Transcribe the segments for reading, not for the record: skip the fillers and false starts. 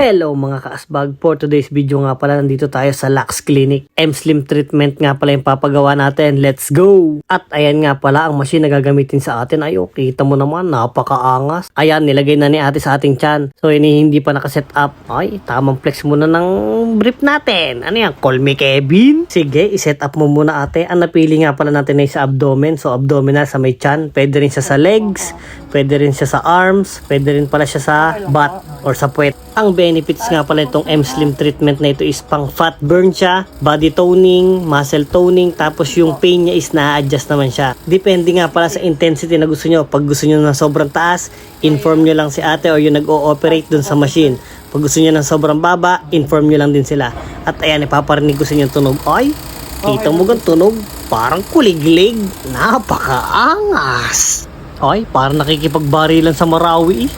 Hello mga kaasbag, for today's video nga pala nandito tayo sa Lux Clinic. M-Slim treatment nga pala yung papagawa natin, let's go! At ayan nga pala ang machine na gagamitin sa atin. Ay kita mo naman, napakaangas. Ayan, nilagay na ni ate sa ating tiyan. So hindi pa nakaset up. Ay, tamang flex muna ng brief natin. Ano yan, call me Kevin? Sige, iset up mo muna ate. Ang napili nga pala natin ay sa abdomen. So abdominal sa may tiyan, pwede rin siya sa legs, pwede rin siya sa arms, pwede rin pala siya sa butt or sa puwet. Ang benefits nga pala itong M-Slim treatment na ito is pang fat burn siya, body toning, muscle toning, tapos yung pain niya is na-adjust naman siya. Depende nga pala sa intensity na gusto nyo. Pag gusto nyo ng sobrang taas, inform nyo lang si ate o yung nag-o-operate dun sa machine. Pag gusto nyo ng sobrang baba, inform nyo lang din sila. At ayan, ipaparinig ko sa inyo tunog. Ay, kita mo gan tunog, parang kuliglig, napakaangas. Ay, parang nakikipagbarilan sa Marawi.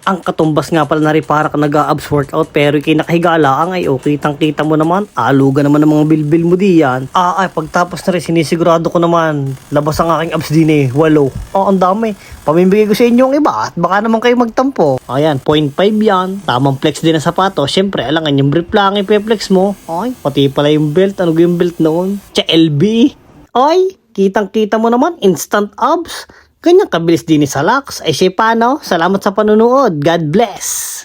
Ang katumbas nga pala na rin para ka nag-abs workout pero kinakahiga lang ay kitang-kita mo naman, aluga naman ng mga bilbil mo diyan. Ay, pagtapos na rin sinisigurado ko naman, labas ang aking abs din 8. Ang dami. Pamimigay ko sa inyo ang iba at baka naman kayo magtampo. Ayan, 0.5 yan. Tamang flex din ang sapato. Siyempre, alangan yung brief lang i-flex mo. Ay, pati pala yung belt. Ano yung belt noon? LB. Ay, kitang-kita mo naman, instant abs. Ganyan kabilis din sa Lux. Ay siya paano? Salamat sa panunood. God bless!